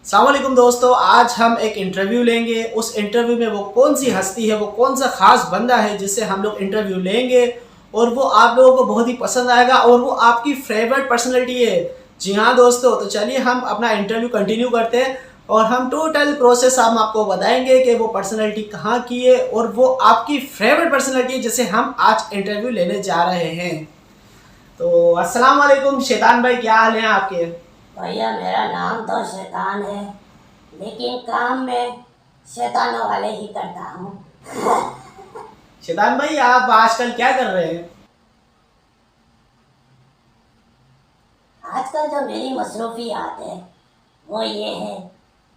अस्सलामुअलैकुम दोस्तों, आज हम एक इंटरव्यू लेंगे। उस इंटरव्यू में वो कौन सी हस्ती है, वो कौन सा खास बंदा है जिससे हम लोग इंटरव्यू लेंगे और वो आप लोगों को बहुत ही पसंद आएगा और वो आपकी फेवरेट पर्सनैलिटी है। जी हाँ दोस्तों, तो चलिए हम अपना इंटरव्यू कंटिन्यू करते हैं और हम टोटल प्रोसेस हम आपको बताएंगे कि वो पर्सनैलिटी कहाँ की है और वो आपकी फेवरेट पर्सनैलिटी है जिसे हम आज इंटरव्यू लेने जा रहे हैं। तो अस्सलाम वालेकुम शैतान भाई, क्या हाल है आपके? भैया मेरा नाम तो शैतान है, लेकिन काम में शैतानों वाले ही करता हूँ। शैतान भाई, आप आजकल क्या कर रहे हैं? आजकल जो मेरी मसरूफियात है वो ये है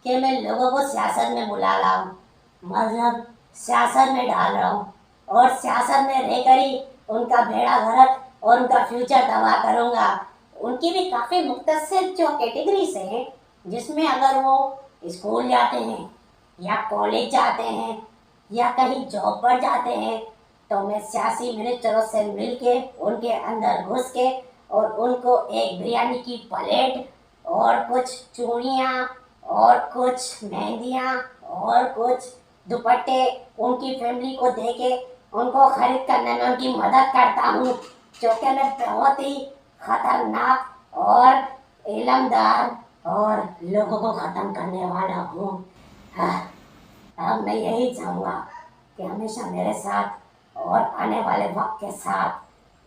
कि मैं लोगों को सियासत में बुला रहा हूँ, मतलब सियासत में डाल रहा हूँ और सियासत में रहकर ही उनका बेड़ा गर्क और उनका फ्यूचर तबाह करूँगा। उनकी भी काफ़ी मुख्तसर जो कैटेगरीज हैं, जिसमें अगर वो स्कूल जाते हैं या कॉलेज जाते हैं या कहीं जॉब पर जाते हैं, तो मैं सियासी मिनिस्टरों से मिल के उनके अंदर घुस के और उनको एक बिरयानी की प्लेट और कुछ चूड़ियाँ और कुछ मेहंदियाँ और कुछ दुपट्टे उनकी फैमिली को दे के उनको खरीद करने में उनकी मदद करता हूँ, क्योंकि मैं बहुत ही खतरनाक और इलमदार और लोगों को ख़त्म करने वाला हूँ। अब मैं यही चाहूँगा कि हमेशा मेरे साथ और आने वाले वक्त के साथ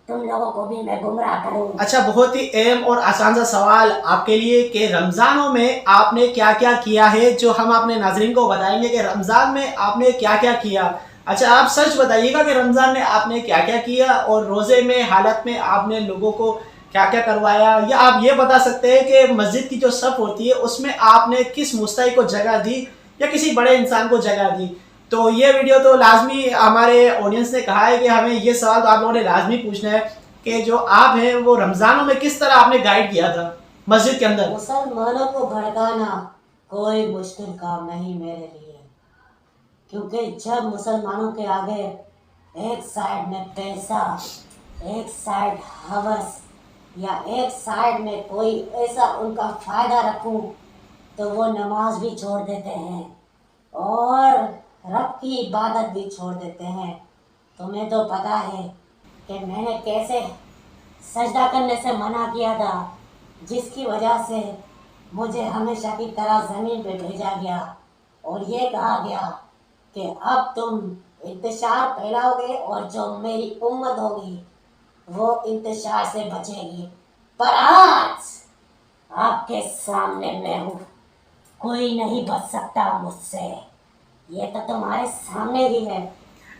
तुम लोगों को भी मैं गुमराह करूँ। अच्छा, बहुत ही अहम और आसान सा सवाल आपके लिए कि रमज़ानों में आपने क्या क्या किया है, जो हम अपने नाज़रीन को बताएंगे कि रमज़ान में आपने क्या क्या किया। अच्छा, आप सच बताइएगा कि रमज़ान में आपने क्या क्या किया और रोज़े में हालत में आपने लोगों को क्या क्या करवाया, या आप ये बता सकते हैं कि मस्जिद की जो सफ़ होती है उसमें आपने किस मुस्तई को जगह दी या किसी बड़े इंसान को जगह दी। तो ये वीडियो तो लाजमी हमारे ऑडियंस ने कहा है कि हमें ये सवाल तो आप लोगों ने लाजमी पूछना है कि जो आप हैं वो रमज़ानों में किस तरह आपने गाइड किया था मस्जिद के अंदर। मुसलमानों को भड़काना कोई मुश्किल काम नहीं मेरे लिए, क्योंकि जब मुसलमानों के आगे एक साइड में पैसा, एक साइड हवस या एक साइड में कोई ऐसा उनका फायदा रखूं, तो वो नमाज भी छोड़ देते हैं और रब की इबादत भी छोड़ देते हैं। तुम्हें तो पता है कि मैंने कैसे सजदा करने से मना किया था, जिसकी वजह से मुझे हमेशा की तरह ज़मीन पे भेजा गया और ये कहा गया कि अब तुम इंतशार फैलाओगे और जो मेरी उम्मत होगी वो इंतशार से बचेगी। पर आज आपके सामने मैं हूँ, कोई नहीं बच सकता मुझसे, ये तो तुम्हारे सामने ही है।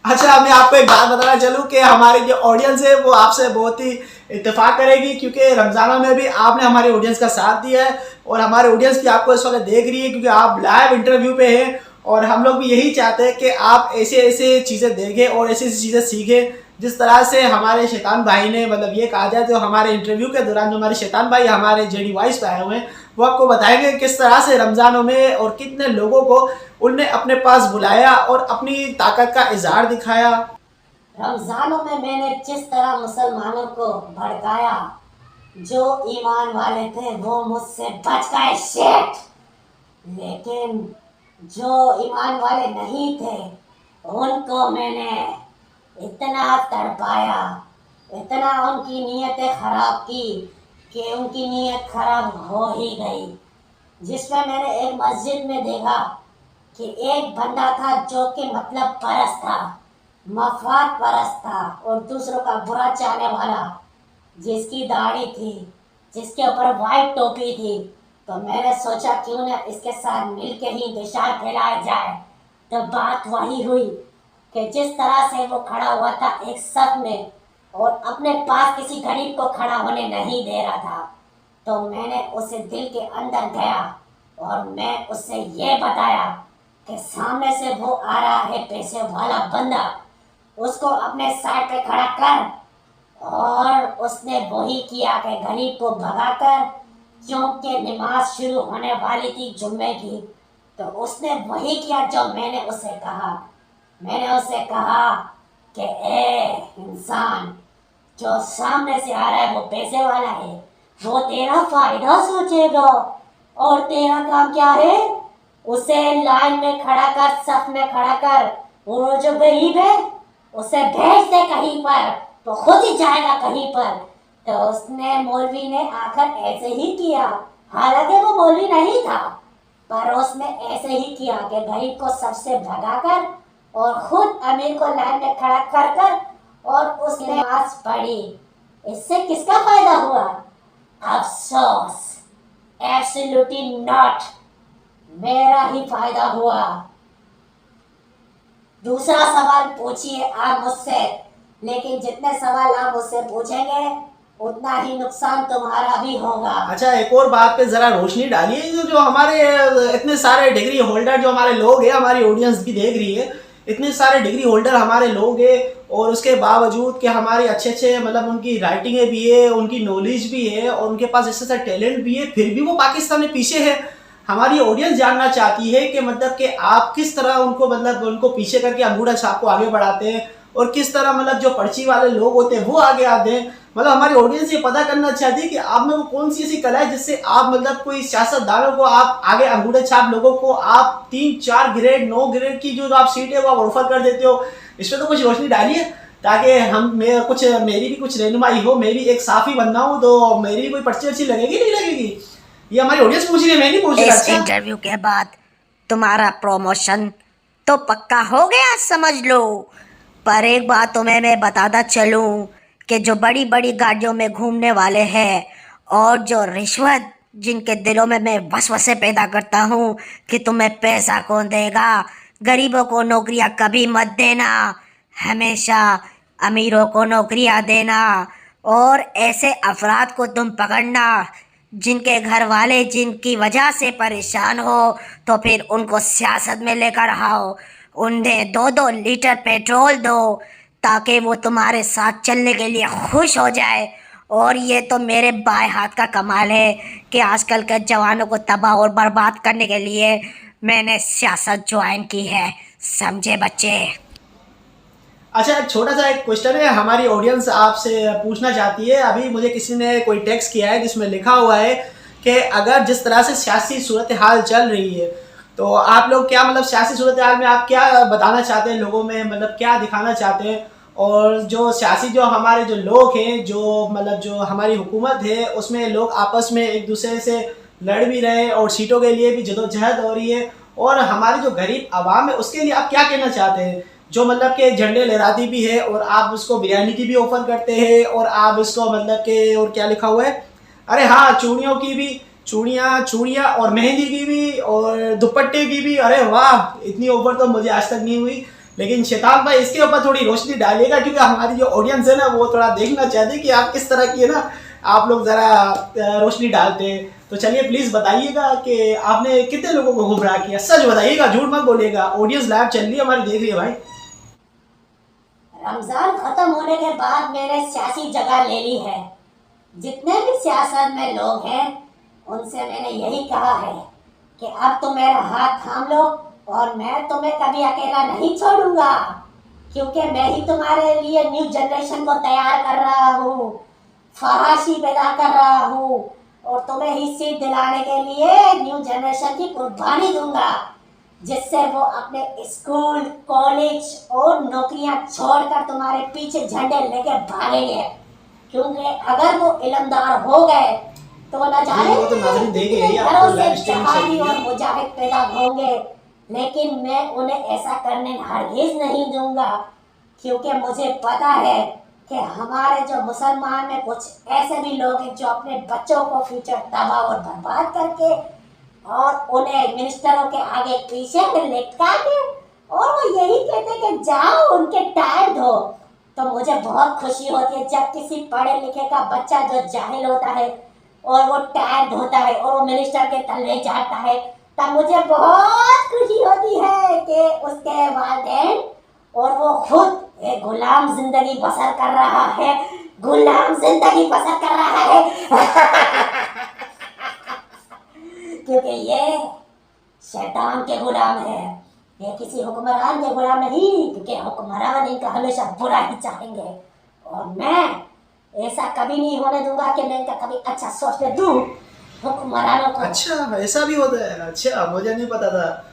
अच्छा, मैं आपको एक बात बताना चलूँ कि हमारी जो ऑडियंस है वो आपसे बहुत ही इत्तेफाक करेगी, क्योंकि रमज़ानों में भी आपने हमारे ऑडियंस का साथ दिया है और हमारे ऑडियंस भी आपको इस वक्त देख रही है, क्योंकि आप लाइव इंटरव्यू पे हैं और हम लोग भी यही चाहते हैं कि आप ऐसे ऐसे चीज़ें देखें और ऐसी ऐसी चीज़ें सीखें जिस तरह से हमारे शैतान भाई ने, मतलब ये कहा जाए तो हमारे इंटरव्यू के दौरान जो हमारे शैतान भाई हमारे जेडी वॉइस पे आए हुए हैं वो आपको बताएंगे किस तरह से रमज़ानों में और कितने लोगों को उनने अपने पास बुलाया और अपनी ताकत का इजहार दिखाया। रमज़ानों में मैंने जिस तरह मुसलमानों को भड़काया, जो ईमान वाले थे वो मुझसे बच गए शेठ, लेकिन जो ईमान वाले नहीं थे उनको मैंने इतना तड़पाया, इतना उनकी नीयतें खराब की कि उनकी नीयत खराब हो ही गई। जिसमें मैंने एक मस्जिद में देखा कि एक बंदा था जो कि मतलब परस्त था, मफाद परस्त था और दूसरों का बुरा चाहने वाला, जिसकी दाढ़ी थी, जिसके ऊपर वाइट टोपी थी। तो मैंने सोचा क्यों ना इसके साथ मिलके ही इंतशार फैलाया जाए। तो बात वही हुई कि जिस तरह से वो खड़ा हुआ था एक सफ में और अपने पास किसी गरीब को खड़ा होने नहीं दे रहा था, तो मैंने उसे दिल के अंदर गया और मैं उससे ये बताया कि सामने से वो आ रहा है पैसे वाला बंदा, उसको अपने साइड पे खड़ा कर। और उसने वही किया कि गरीब को भगाकर, क्योंकि नमाज शुरू होने वाली थी जुम्मे की, तो उसने वही किया जो मैंने उसे कहा। मैंने उसे कहा कि ए इंसान, जो सामने से आ रहा है वो पैसे वाला है, वो तेरा फायदा सोचेगा, और तेरा काम क्या है? उसे लाइन में खड़ा कर, सफ में खड़ा कर। वो जो गरीब है उसे भेज दे कहीं पर, तो खुद ही जाएगा कहीं पर। तो उसने, मौलवी ने आकर ऐसे ही किया। हालांकि वो मौलवी नहीं था, पर उसने ऐसे ही किया कि गरीब को सबसे भगाकर और खुद अमीर को लाइन में खड़ा कर कर और उसने नमाज पढ़ी। इससे किसका फायदा हुआ? अफसोस, एब्सोल्युटली नॉट, मेरा ही फायदा हुआ। दूसरा सवाल पूछिए आप मुझसे, लेकिन जितने सवाल आप मुझसे पूछेंगे उतना ही नुकसान तुम्हारा भी होगा। अच्छा, एक और बात पे जरा रोशनी डालिए। जो हमारे इतने सारे डिग्री होल्डर जो हमारे लोग हैं, हमारी ऑडियंस भी देख रही है, इतने सारे डिग्री होल्डर हमारे लोग हैं, और उसके बावजूद कि हमारे अच्छे अच्छे मतलब उनकी राइटिंगें भी है, उनकी नॉलेज भी है, और उनके पास इससे सा टैलेंट भी है, फिर भी वो पाकिस्तान में पीछे है। हमारी ऑडियंस जानना चाहती है कि मतलब कि आप किस तरह उनको मतलब उनको पीछे करके अंगूठा छाप को आगे बढ़ाते हैं, और किस तरह मतलब जो पर्ची वाले लोग होते हैं वो आगे आते हैं। मतलब हमारी ऑडियंस ये पता करना चाहती है कि आप में वो कौन सी ऐसी कला है जिससे आप मतलब कोई सियासतदानों को आप आगे अंगूठे छाप लोगों को आप 3-4 ग्रेड 9 ग्रेड की जो आप सीट है वो आप ऑफर कर देते हो। इस पर तो कुछ रोशनी डालिए, ताकि हम मेरी भी कुछ रहनुमाई हो। मैं भी एक साफी बनना हूँ, तो मेरी भी कोई पर्ची वर्ची लगेगी नहीं लगेगी? ये हमारी ऑडियंस पूछ रही है, मैं नहीं पूछ रहा। इस अच्छा, इंटरव्यू के बाद तुम्हारा प्रमोशन तो पक्का हो गया समझ लो। पर एक बात तुम्हें मैं बताता चलूं कि जो बड़ी बड़ी गाड़ियों में घूमने वाले हैं और जो रिश्वत जिनके दिलों में मैं वसवसे पैदा करता हूं कि तुम्हें पैसा कौन देगा, गरीबों को नौकरियां कभी मत देना, हमेशा अमीरों को नौकरियां देना, और ऐसे अफराद को तुम पकड़ना जिनके घर वाले जिनकी वजह से परेशान हो, तो फिर उनको सियासत में लेकर आओ, उन्हें 2-2 लीटर पेट्रोल दो ताकि वो तुम्हारे साथ चलने के लिए खुश हो जाए। और ये तो मेरे बाएं हाथ का कमाल है कि आजकल के जवानों को तबाह और बर्बाद करने के लिए मैंने सियासत ज्वाइन की है, समझे बच्चे। अच्छा, एक छोटा सा एक क्वेश्चन है, हमारी ऑडियंस आपसे पूछना चाहती है। अभी मुझे किसी ने कोई टेक्स्ट किया है जिसमें लिखा हुआ है कि अगर जिस तरह से सियासी सूरत हाल चल रही है, तो आप लोग क्या मतलब सियासी सूरत हाल में आप क्या बताना चाहते हैं लोगों में, मतलब क्या दिखाना चाहते हैं? और जो सियासी जो हमारे जो लोग हैं, जो मतलब जो हमारी हुकूमत है, उसमें लोग आपस में एक दूसरे से लड़ भी रहे हैं और सीटों के लिए भी जदोजहद हो रही है, और हमारी जो गरीब आवाम है उसके लिए आप क्या कहना चाहते हैं? जो मतलब के झंडे लहराती भी है और आप उसको बिरयानी की भी ऑफर करते हैं, और आप उसको मतलब के, और क्या लिखा हुआ है, अरे हाँ, चूड़ियों की भी, चूड़ियाँ चूड़ियाँ और मेहंदी की भी और दुपट्टे की भी। अरे वाह, इतनी ऑफर तो मुझे आज तक नहीं हुई। लेकिन शैतान भाई, इसके ऊपर थोड़ी रोशनी डालिएगा, क्योंकि हमारी जो ऑडियंस है ना वो थोड़ा देखना चाहते हैं कि आप किस तरह की है ना, आप लोग ज़रा रोशनी डालते हैं। तो चलिए प्लीज़ बताइएगा कि आपने कितने लोगों को गुमराह किया। सच बताइएगा, झूठ मत बोलिएगा, ऑडियंस लाइव चल रही है हमारी, देख रही है भाई। रमजान खत्म होने के बाद मैंने सियासी जगह ले ली है। जितने भी सियासत में लोग हैं उनसे मैंने यही कहा है कि अब तुम मेरा हाथ थाम लो और मैं तुम्हें कभी अकेला नहीं छोड़ूंगा, क्योंकि मैं ही तुम्हारे लिए न्यू जनरेशन को तैयार कर रहा हूँ, फहाशी पैदा कर रहा हूँ, और तुम्हें ही सीट दिलाने के लिए न्यू जनरेशन की कुर्बानी दूंगा, जिससे वो अपने स्कूल कॉलेज और नौकरियां छोड़कर तुम्हारे पीछे झंडे लेके भागेंगे। क्योंकि अगर वो इलमदार हो गए तो न जाने वो तो नाज़रीन देख ही रही है, घरों आपको से लाइव स्ट्रीमिंग चल जहादी रही और है। मुजाहिद पैदा होंगे, लेकिन मैं उन्हें ऐसा करने हरगिज नहीं दूंगा, क्योंकि मुझे पता है कि हमारे जो मुसलमान में कुछ ऐसे भी लोग हैं जो अपने बच्चों को फ्यूचर तबाह और बर्बाद करके और उन्हें मिनिस्टरों के आगे पीछे में लटका के और वो यही कहते कि जाओ उनके टायर धो। तो मुझे बहुत खुशी होती है जब किसी पढ़े लिखे का बच्चा जो जाहिल होता है और वो टायर धोता है और वो मिनिस्टर के तले जाता है, तब मुझे बहुत खुशी होती है कि उसके वालिदैन और वो खुद एक गुलाम जिंदगी बसर कर रहा है, गुलाम जिंदगी बसर कर रहा है। क्योंकि ये शैतान के गुलाम है, ये किसी हुक्मरान के गुलाम नहीं, क्योंकि हुक्मरान इनका हमेशा बुरा ही चाहेंगे, और मैं ऐसा कभी नहीं होने दूंगा कि मैं इनका कभी अच्छा सोचने दूं। हुक्मरानों को। अच्छा, ऐसा भी होता है? अच्छा, मुझे नहीं पता था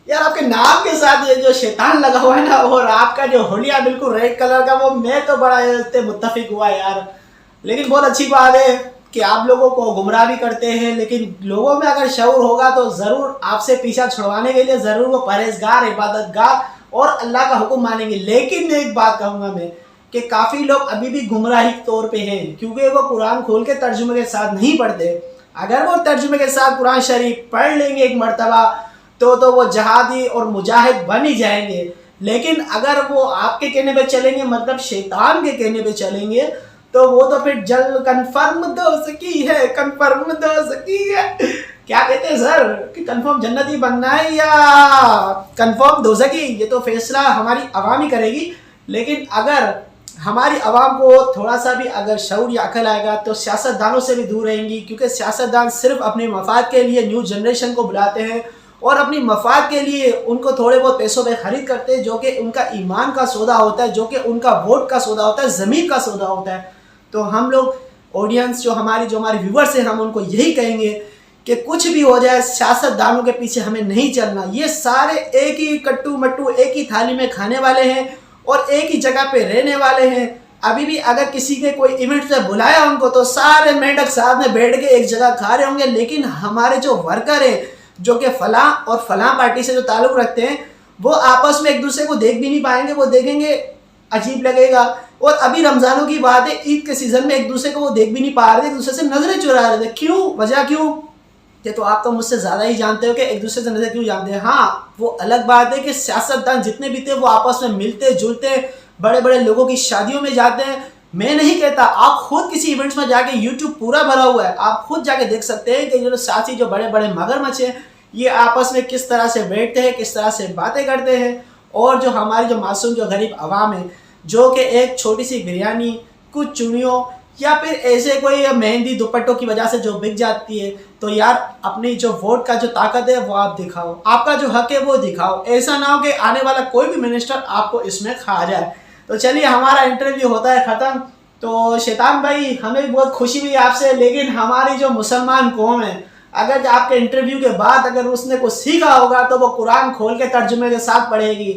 यार। आपके नाम के साथ ये जो शैतान लगा हुआ है ना, और आपका जो होलिया बिल्कुल रेड कलर का, वो मैं तो बड़ा इससे मुत्तफिक हुआ यार। लेकिन बहुत अच्छी बात है कि आप लोगों को गुमराह भी करते हैं, लेकिन लोगों में अगर शऊर होगा तो जरूर आपसे पीछा छुड़वाने के लिए जरूर वो परहेजगार, इबादतगार और अल्लाह का हुक्म मानेंगे। लेकिन एक बात कहूंगा मैं कि काफी लोग अभी भी गुमराही तौर पे हैं, क्योंकि वो कुरान खोल के तर्जुमे के साथ नहीं पढ़ते। अगर वो तर्जुमे के साथ कुरान शरीफ पढ़ लेंगे एक मर्तबा तो वो जहादी और मुजाहिद बन ही जाएंगे। लेकिन अगर वो आपके कहने पे चलेंगे, मतलब शैतान के कहने पे चलेंगे, तो वो तो फिर जल कंफर्म दोज़खी है, कंफर्म दोज़खी है। क्या कहते हैं सर कि कंफर्म जन्नती बनना है या कंफर्म दोज़खी? ये तो फैसला हमारी आवाम ही करेगी। लेकिन अगर हमारी आवाम को थोड़ा सा भी अगर शऊर या अकल आएगा तो सियासतदानों से भी दूर रहेंगी, क्योंकि सियासतदान सिर्फ अपने मफाद के लिए न्यू जनरेशन को बुलाते हैं और अपनी मफाद के लिए उनको थोड़े बहुत पैसों में खरीद करते हैं, जो कि उनका ईमान का सौदा होता है, जो कि उनका वोट का सौदा होता है, ज़मीन का सौदा होता है। तो हम लोग ऑडियंस जो हमारे व्यूवर्स हैं, हम उनको यही कहेंगे कि कुछ भी हो जाए, सियासतदानों के पीछे हमें नहीं चलना। ये सारे एक ही कट्टू मट्टू, एक ही थाली में खाने वाले हैं और एक ही जगह पे रहने वाले हैं। अभी भी अगर किसी के कोई इवेंट से बुलाया उनको, तो सारे मेंढक साथ में बैठ के एक जगह खा रहे होंगे। लेकिन हमारे जो वर्कर हैं, जो कि फलां और फलां पार्टी से जो ताल्लुक़ रखते हैं, वो आपस में एक दूसरे को देख भी नहीं पाएंगे। वो देखेंगे अजीब लगेगा। और अभी रमज़ानों की बात है, ईद के सीज़न में एक दूसरे को वो देख भी नहीं पा रहे थे, एक दूसरे से नज़रें चुरा रहे थे। क्यों? वजह क्यों? ये तो आप तो मुझसे ज़्यादा ही जानते हो कि एक दूसरे से नज़र क्यों जानते हैं। हाँ, वो अलग बात है कि सियासतदान जितने भी थे वो आपस में मिलते जुलते, बड़े बड़े लोगों की शादियों में जाते हैं। मैं नहीं कहता, आप खुद किसी इवेंट्स में जाके, यूट्यूब पूरा भरा हुआ है, आप खुद जाके देख सकते हैं कि जो साथी, जो बड़े बड़े मगरमच्छ हैं, ये आपस में किस तरह से बैठते हैं, किस तरह से बातें करते हैं। और जो हमारी जो मासूम, जो गरीब आवाम है, जो कि एक छोटी सी बिरयानी, कुछ चुनियों या फिर ऐसे कोई मेहंदी दुपट्टों की वजह से जो बिक जाती है, तो यार अपनी जो वोट का जो ताकत है वो आप दिखाओ, आपका जो हक है वो दिखाओ। ऐसा ना हो कि आने वाला कोई भी मिनिस्टर आपको इसमें खा जाए। तो चलिए, हमारा इंटरव्यू होता है ख़त्म। तो शैतान भाई, हमें भी बहुत खुशी हुई आपसे, लेकिन हमारी जो मुसलमान कौम है, अगर आपके इंटरव्यू के बाद अगर उसने कुछ सीखा होगा तो वो कुरान खोल के तर्जुमे के साथ पढ़ेगी।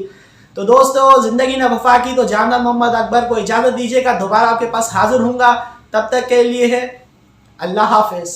तो दोस्तों, ज़िंदगी ने वफा की, तो जानना मोहम्मद अकबर को इजाज़त दीजिएगा। दोबारा आपके पास हाजिर होऊंगा, तब तक के लिए है अल्लाह हाफ़िज़।